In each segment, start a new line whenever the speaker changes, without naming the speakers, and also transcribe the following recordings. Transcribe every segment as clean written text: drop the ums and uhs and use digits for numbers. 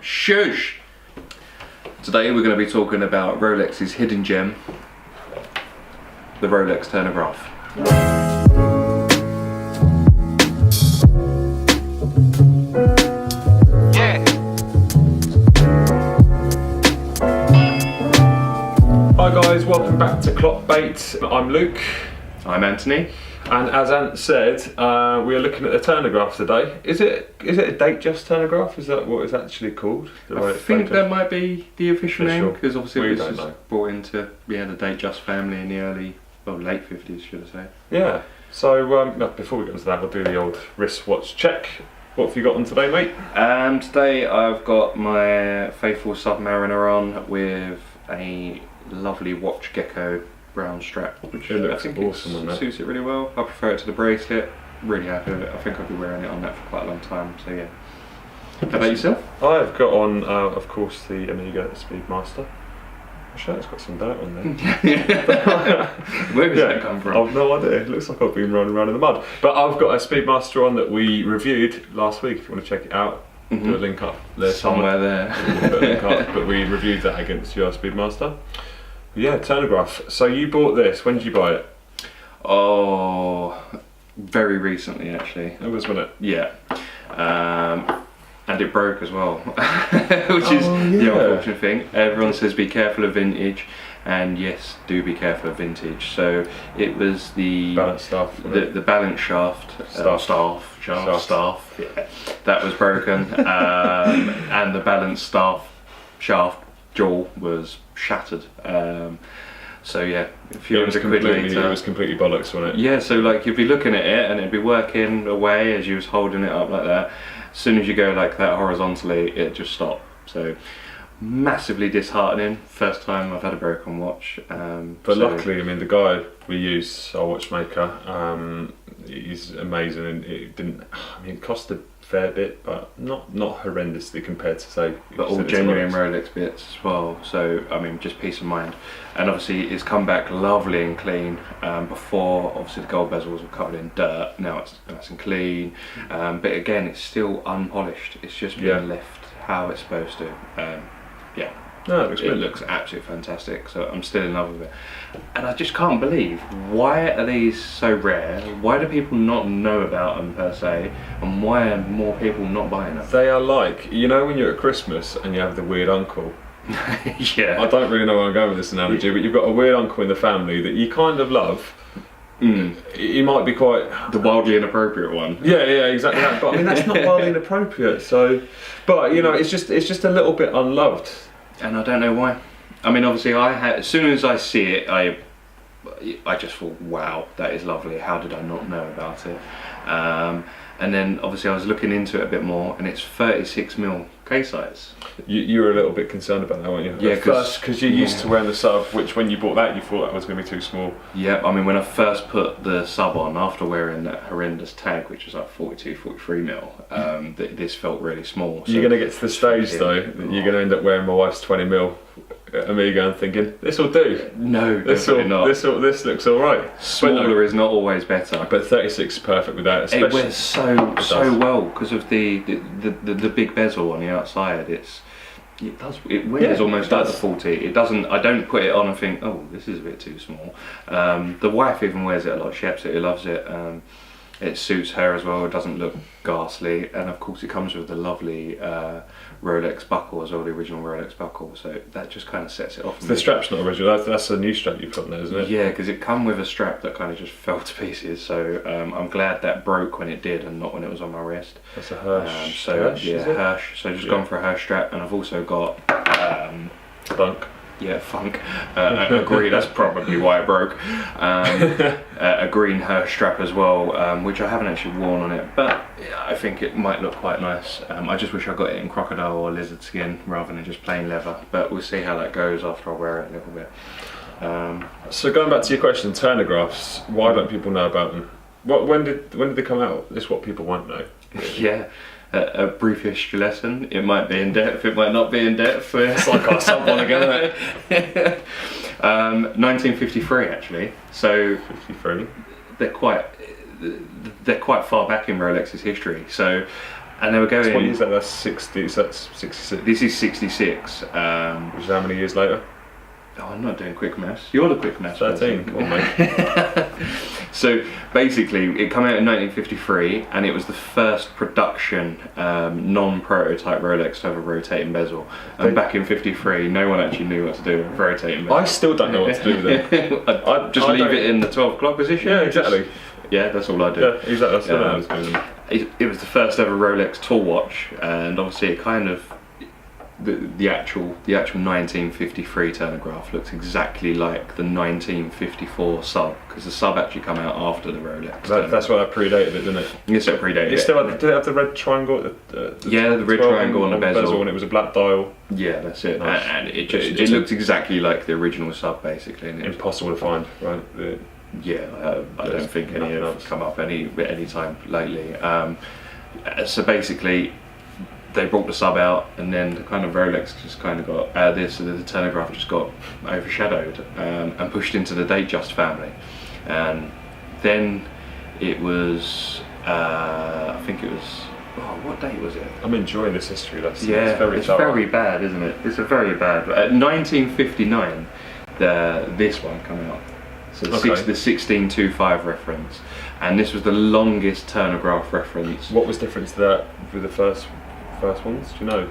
Shush! Today we're going to be talking about Rolex's hidden gem, the Rolex Turnograph.
Hi guys, welcome back to Clockbait. I'm Luke.
I'm Anthony.
And as Ant said, we are looking at the Turnograph today. Is it a Datejust Turnograph? Is that what it's actually called?
I think that might be the official name, because obviously
we
this was brought into the Datejust family in the late 50s, should I say.
Yeah. So before we get into that, we'll do the old wristwatch check. What have you got on today, mate?
Today I've got my faithful Submariner on with a lovely watch gecko brown strap, which
it looks
I think
awesome.
Suits it really well. I prefer it to the bracelet. Really happy with it. I think I'll be wearing it on that for quite a long time. So yeah. How about yourself?
I've got on, of course, the Omega Speedmaster. My shirt's got some dirt on there.
Where does that come from?
I've no idea. It looks like I've been rolling around in the mud. But I've got a Speedmaster on that we reviewed last week. If you want to check it out, do a link up there
somewhere there.
Put a link up, but we reviewed that against your Speedmaster. Yeah, Turnograph. So you bought this. When did you buy it?
Oh, very recently actually.
It was, wasn't it?
Yeah. And it broke as well, which is the unfortunate thing. Everyone says be careful of vintage, and yes, do be careful of vintage. So it was the
balance staff,
the balance shaft, staff, yeah, that was broken, and the balance staff shaft jaw was shattered. So yeah, a few hundred quid later,
it was completely bollocks, wasn't it?
Yeah, so like you'd be looking at it and it'd be working away as you was holding it up like that. As soon as you go like that horizontally, it just stopped. So massively disheartening. First time I've had a broken watch.
But luckily, I mean, the guy we use, our watchmaker, he's amazing, and it didn't. I mean, it cost a fair bit, but not horrendously compared to, say,
but all genuine Rolex bits as well. So I mean, just peace of mind. And obviously, it's come back lovely and clean. Before, obviously, the gold bezels were covered in dirt. Now it's nice and clean. But again, it's still unpolished. It's just been left how it's supposed to. Yeah.
No,
it looks absolutely fantastic, so I'm still in love with it. And I just can't believe, why are these so rare? Why do people not know about them per se? And why are more people not buying them?
They are like, you know when you're at Christmas and you have the weird uncle?
Yeah.
I don't really know where I'm going with this analogy, but you've got a weird uncle in the family that you kind of love. He might be quite...
the wildly inappropriate one.
Yeah, exactly that. But I mean, that's not wildly inappropriate, so... But, you know, it's just a little bit unloved.
And I don't know why. I mean, obviously, as soon as I see it, I just thought, wow, that is lovely. How did I not know about it? And then, obviously, I was looking into it a bit more, and it's 36mm case size.
You were a little bit concerned about that, weren't you?
Yeah,
because you're used to wearing the sub, which when you bought that, you thought that was going to be too small.
Yeah, I mean, when I first put the sub on, after wearing that horrendous tag, which was like 42, 43mm, this felt really small. So
you're going to get to the stage, though, that you're going to end up wearing my wife's 20mm Omega and thinking, this will do.
No, definitely not.
This looks alright.
Smaller is not always better.
But 36 is perfect with that.
It wears so well because of the big bezel on the outside. It wears almost like the 40. It doesn't. I don't put it on and think, oh, this is a bit too small. The wife even wears it a lot. She absolutely loves it. It suits her as well. It doesn't look ghastly, and of course it comes with the lovely Rolex buckle as well, the original Rolex buckle. So that just kind of sets it off.
The strap's not original. That's a new strap you've put on there, isn't it?
Yeah, because it come with a strap that kind of just fell to pieces. So I'm glad that broke when it did, and not when it was on my wrist.
That's a Hirsch.
Hirsch. So just gone for a Hirsch strap, and I've also got
Funk.
Yeah, funk. Agree, that's probably why it broke. A green Hirsch strap as well, which I haven't actually worn on it, but I think it might look quite nice. I just wish I got it in crocodile or lizard skin rather than just plain leather, but we'll see how that goes after I wear it a little bit.
So going back to your question, Turnographs, why don't people know about them? When did they come out? This is what people won't know.
Yeah. A brief history lesson. It might be in depth, it might not be in depth.
It's like our sub one again, isn't it?
1953 actually. So
53.
They're quite far back in Rolex's history. So And they were going.
So what year is that? That's 60. So that's 66.
This is 66.
Which is how many years later?
Oh, I'm not doing quick maths. You're the quick maths.
13. Come on, mate.
So basically, it came out in 1953, and it was the first production non-prototype Rolex to have a rotating bezel. And back in '53, no one actually knew what to do with a rotating bezel.
I still don't know what to do with it.
I'd just leave it in the 12 o'clock position.
Yeah, exactly.
Yeah, that's all I do.
Yeah, exactly. That's what I was doing.
It was the first ever Rolex tool watch, and obviously it kind of the actual 1953 Turnograph looks exactly like the 1954 sub, because the sub actually come out after the Rolex.
That's why that predated it, didn't it?
Yes, it predated it.
Still did it have the red triangle?
The red triangle on the bezel,
and it was a black dial.
Yeah, that's it.
Nice.
And it looked exactly like the original sub, basically. And
impossible to find, right?
I don't think any have come up any time lately. So basically, they brought the sub out, and then the kind of Rolex just kind of got the Turnograph just got overshadowed and pushed into the Datejust family. And then it was, I think it was, what date was it?
I'm enjoying this history lesson.
Yeah,
it's very
bad, isn't it? It's a very bad. 1959, this one came out. So the 1625 reference, and this was the longest Turnograph reference.
What was different to that with the first ones? Do you know?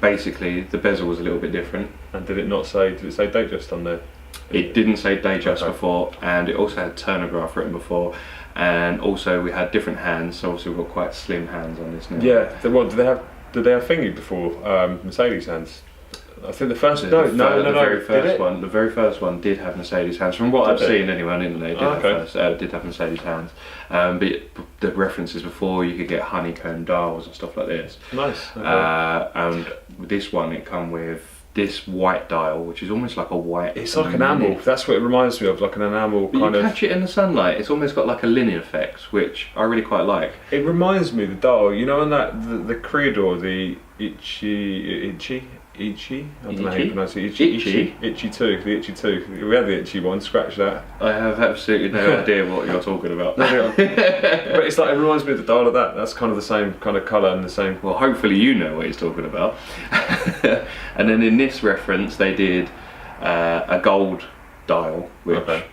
Basically, the bezel was a little bit different.
And did it say Datejust on there?
It didn't say Datejust before, and it also had Turnograph written before, and also we had different hands. So obviously we've got quite slim hands on this now.
Yeah. Did they have thingy before Mercedes hands? I think the first
the very first one did have Mercedes hands. From what I've seen anyway on the internet, did have Mercedes hands. But the references before, you could get honeycomb dials and stuff like this.
Nice. Okay.
And with this one, it come with this white dial, which is almost like a white.
It's like enamel. That's what it reminds me of, like an enamel kind of.
You catch it in the sunlight. It's almost got like a linear effect, which I really quite like.
It reminds me of the dial. You know, on that the Creedor, the Ichi. I don't know how you pronounce it. Itchy 2. The Itchy 2. We had the Itchy one. Scratch that.
I have absolutely no idea what you're talking about.
But it's like, it reminds me of the dial of that. That's kind of the same kind of colour and the same.
Well, hopefully you know what he's talking about. And then in this reference, they did a gold dial, which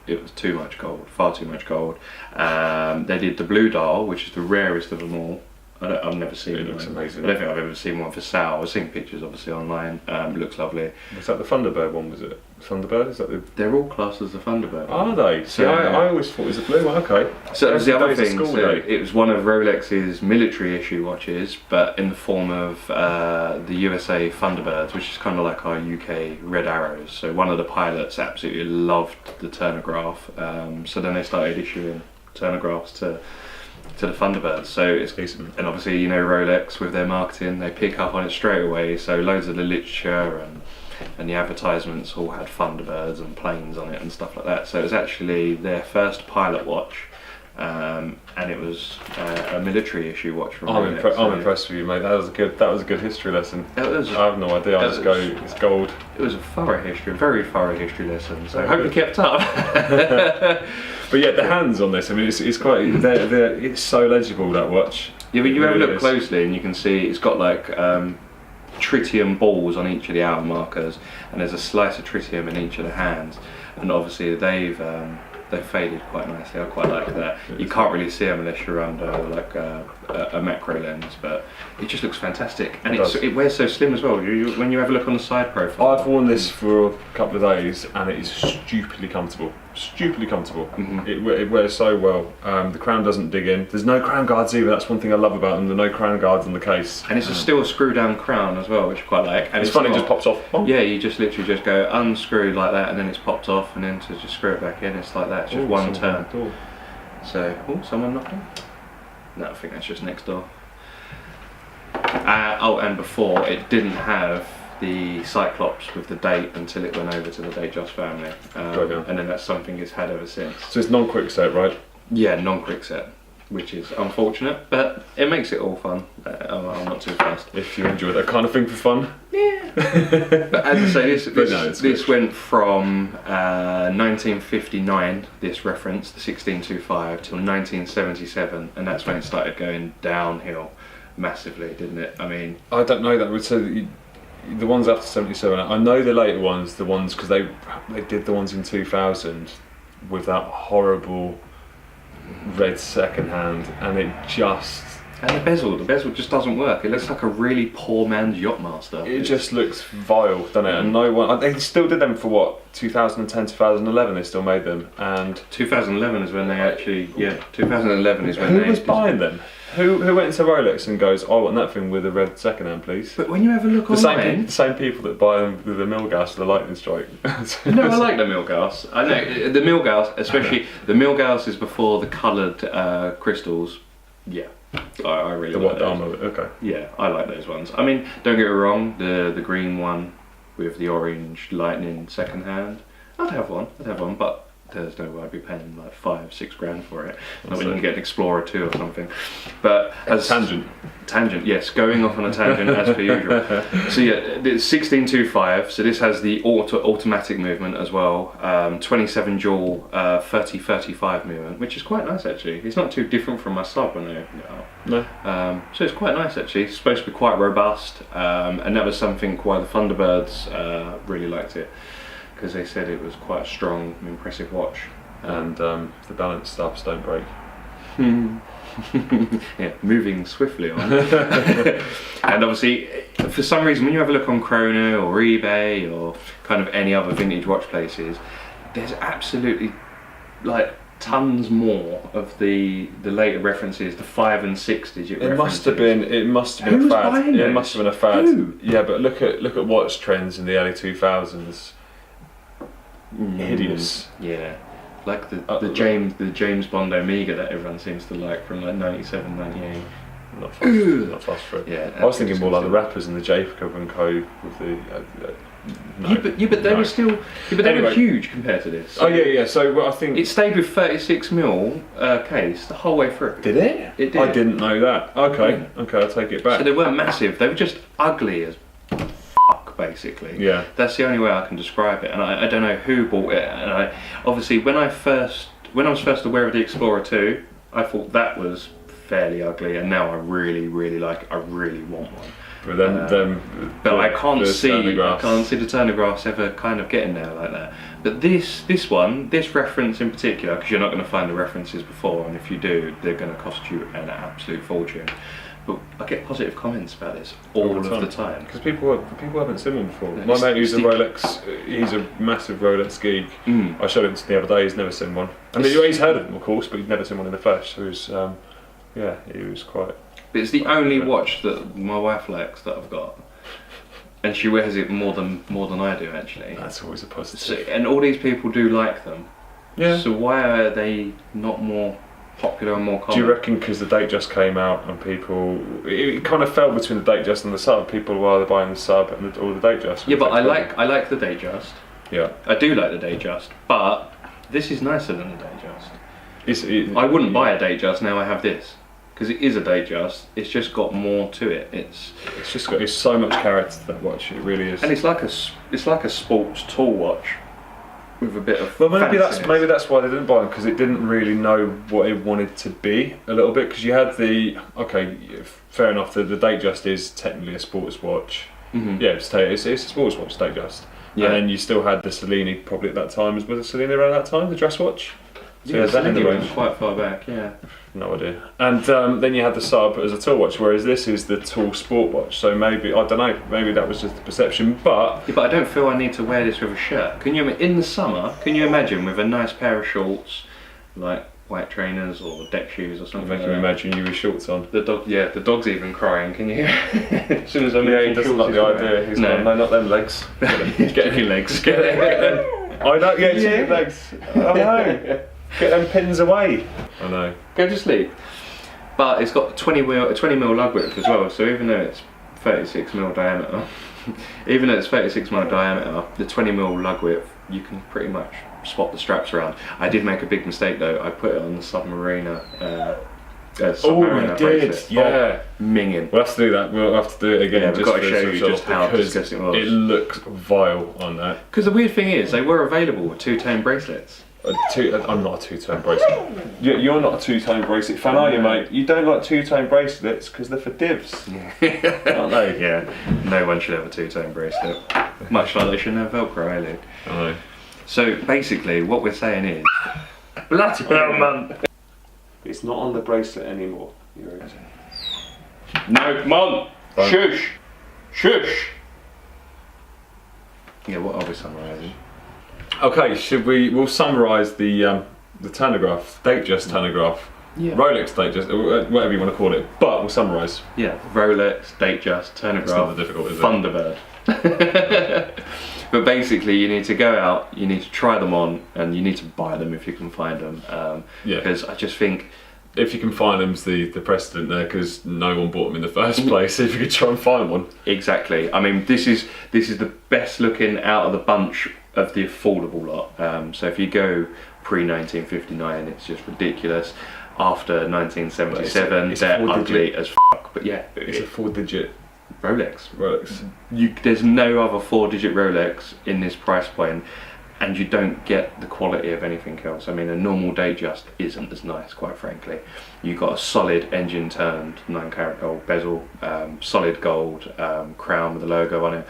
it was too much gold, far too much gold. They did the blue dial, which is the rarest of them all. I've never seen it.
It looks amazing.
I don't think I've ever seen one for sale. I've seen pictures obviously online. Looks lovely.
Was that the Thunderbird one? Was it Thunderbird? Is that the?
They're all classed as the Thunderbird.
Are they? See, I always thought it was a blue one. Okay.
So that was the other thing. So it was one of Rolex's military issue watches, but in the form of the USA Thunderbirds, which is kind of like our UK Red Arrows. So one of the pilots absolutely loved the Turnograph. So then they started issuing Turnographs to the Thunderbirds. So it's decent. And obviously, you know, Rolex with their marketing, they pick up on it straight away. So loads of the literature and the advertisements all had Thunderbirds and planes on it and stuff like that. So it was actually their first pilot watch, and it was a military issue watch from Rolex.
I'm impressed with you, mate. That was a good history lesson. I have no idea. It's gold.
It was a very thorough history lesson. So I hope you kept up.
But yeah, the hands on this, I mean, it's quite. It's so legible, that watch.
Yeah, but you have a look closely and you can see it's got like tritium balls on each of the outer markers, and there's a slice of tritium in each of the hands. And obviously they've faded quite nicely. I quite like that. You can't really see them unless you're under like a macro lens, but it just looks fantastic. And it wears so slim as well. When you have a look on the side profile.
I've worn this for a couple of days and it is stupidly comfortable. Mm-hmm. It wears so well. The crown doesn't dig in. There's no crown guards either. That's one thing I love about them. There are no crown guards on the case.
And it's still a screw down crown as well, which I quite like. And
it's funny, it just pops off. Oh.
Yeah, you just literally just go unscrew like that, and then it's popped off, and then to just screw it back in, it's like that. It's just one turn. So, someone knocking? No, I think that's just next door. And before, it didn't have the Cyclops with the date until it went over to the Datejust family, and then that's something it's had ever since.
So it's non-quick set, right?
Yeah, non-quick set, which is unfortunate, but it makes it all fun. I'm not too fast.
If you enjoy that kind of thing for fun.
Yeah, But as I say, this
good.
went from 1959, this reference, the 1625, till 1977, and that's when it started going downhill massively, didn't it? I mean,
I don't know that. So the ones after 77, I know the later ones, because they did the ones in 2000 with that horrible red second hand, and it just...
And the bezel just doesn't work. It looks like a really poor man's Yachtmaster.
It just looks vile, doesn't it? And no one... They still did them for what? 2010, 2011 they still made them, and...
2011 is when they actually... Yeah, 2011 is when they...
Who was buying them? Who went to Rolex and goes, I want that thing with a red second hand, please?
But when you have a look online...
The same people that buy them with the Milgauss, the lightning strike.
No, I like the Milgauss. I know, the Milgauss, especially... The Milgauss is before the coloured crystals. Yeah, I really like those.
The white okay.
Yeah, I like those ones. I mean, don't get me wrong, the green one with the orange lightning second hand, I'd have one, but there's no way I'd be paying like $5-6 grand for it. Not when you can get an Explorer 2 or something. But as tangent, yes, going off on a tangent as per usual. So yeah, it's 1625. So this has the automatic movement as well. 27 jewel 30-35 movement, which is quite nice actually. It's not too different from my sub when I opened it up.
No.
So it's quite nice actually. It's supposed to be quite robust, and that was something why the Thunderbirds really liked it, because they said it was quite a strong, impressive watch.
And the balance stuffs don't break.
Yeah, moving swiftly on. And obviously, for some reason, when you have a look on Chrono or eBay or kind of any other vintage watch places, there's absolutely like tons more of the later references, the 5 and 6 digit references.
It must have been a fad. Yeah, it must have been a fad.
Who?
Yeah, but look at watch trends in the early 2000s. Hideous.
Yeah, like the James Bond Omega that everyone seems to like from like 97, 98.
Not fast for it.
Yeah,
I was thinking more like the rappers and the Jacob and Co with the. No.
But they were still. But they were huge compared to this.
So yeah. So I think
it stayed with 36mm case the whole way through.
Did it?
It did.
I didn't know that. Okay,
Yeah.
okay, I'll take it back.
So they weren't massive. They were just ugly as fuck, basically.
Yeah.
That's the only way I can describe it. And I don't know who bought it. And obviously when I was first aware of the Explorer 2, I thought that was fairly ugly, and now I really like it. I really want one.
But
but I can't see the turnographs ever kind of getting there like that. But this reference in particular, because you're not going to find the references before, and if you do, they're going to cost you an absolute fortune. But I get positive comments about this all of the time.
Because people haven't seen one before. My mate who's a Rolex, he's a massive Rolex geek. I showed him the other day. He's never seen one. I mean, he's heard of them, of course, but he's never seen one in the flesh. So he was quite.
But it's the only watch that my wife likes that I've got, and she wears it more than I do actually.
That's always a positive.
So, and all these people do like them.
Yeah.
So why are they not more popular and more common?
Do you reckon because the Datejust came out and it kind of fell between the Datejust and the sub? People were either buying the sub or the Datejust.
Yeah, but I like the Datejust.
Yeah.
I do like the Datejust, but this is nicer than the Datejust. I wouldn't buy a Datejust now I have this. Because it is a Datejust, it's just got more to it. It's
so much character to that watch. It really is.
And it's like a sports tool watch with a bit of.
Well, maybe that's why they didn't buy them, because it didn't really know what it wanted to be a little bit. Because you had fair enough. The Datejust is technically a sports watch. Mm-hmm. Yeah, it's a sports watch, Datejust. Yeah. And then you still had the Cellini probably at that time. Was the Cellini around that time? The dress watch. So
yeah, that in the range. Quite far back, yeah.
No idea. And then you had the sub as a tool watch, whereas this is the tool sport watch. So maybe, I don't know, maybe that was just the perception, but...
Yeah, but I don't feel I need to wear this with a shirt. In the summer, can you imagine with a nice pair of shorts, like white trainers or deck shoes or something
like that? Make you imagine you with shorts on.
The dog's even crying, can you hear? As soon as I
he doesn't like the idea. He's like, no, not them legs.
Get your legs. Get them.
I know, yeah, your legs. I know. Get them pins away. I know.
Go to sleep. But it's got a 20mm lug width as well, so even though it's 36mm diameter, the 20mm lug width, you can pretty much spot the straps around. I did make a big mistake though. I put it on the Submariner
Oh, we did, yeah.
Minging.
We'll have to do that. We'll have to do it again.
Yeah, we've got to show you just how disgusting it was.
It looks vile on that.
Because the weird thing is, they were available with two-tone bracelets.
I'm not a two-tone bracelet. You're not a two-tone bracelet fan, are you, mate? You don't like two-tone bracelets because they're for divs, aren't they?
Yeah, no one should have a two-tone bracelet. Much like they shouldn't have Velcro, either.
I know.
So basically, what we're saying is, bloody hell, man.
It's not on the bracelet anymore.
No, come on. Shush. Shush. Yeah, what are we summarising?
Okay, we'll summarise the Turnograph, Datejust Turnograph, Rolex Datejust, whatever you want to call it, but we'll summarise.
Yeah, Rolex Datejust Turnograph,
it's not that difficult, is
Thunderbird. But basically, you need to go out, you need to try them on, and you need to buy them if you can find them. Because I just think,
if you can find them's the precedent there, because no one bought them in the first place. If you could try and find one.
Exactly. I mean, this is the best looking out of the bunch of the affordable lot. So if you go pre-1959, it's just ridiculous. After 1977, they're ugly as fuck. But yeah,
it's a 4-digit
Rolex. There's no other 4-digit Rolex in this price point, and you don't get the quality of anything else. I mean, a normal Datejust isn't as nice, quite frankly. You've got a solid engine turned 9-carat gold bezel, solid gold crown with a logo on it.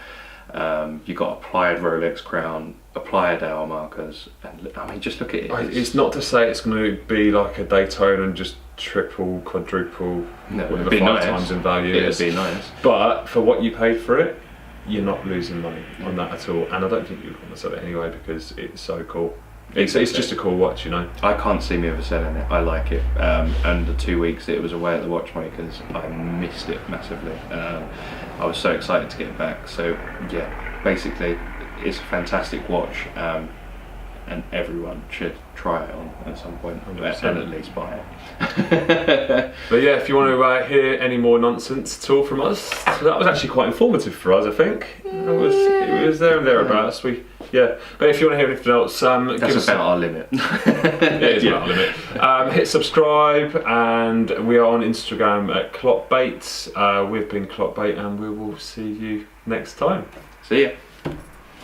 You've got applied Rolex crown, applied hour markers, and I mean, just look at it.
It's not to say it's going to be like a Daytona and just triple, quadruple, whatever 5 times in value.
It'd be nice.
But for what you paid for it, you're not losing money on that at all. And I don't think you'd want to sell it anyway because it's so cool. It's just a cool watch, you know.
I can't see me ever selling it. I like it. And the 2 weeks that it was away at the watchmakers, I missed it massively. I was so excited to get it back. So yeah, basically, it's a fantastic watch, and everyone should try it on at some point, 100%. And at least buy it.
But yeah, if you want to hear any more nonsense at all from us, so that was actually quite informative for us, I think. It was there and thereabouts. But if you want to hear anything else,
that's about our limit.
It is about our limit. Hit subscribe, and we are on Instagram at clockbait. We've been Clockbait, and we will see you next time.
See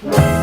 ya.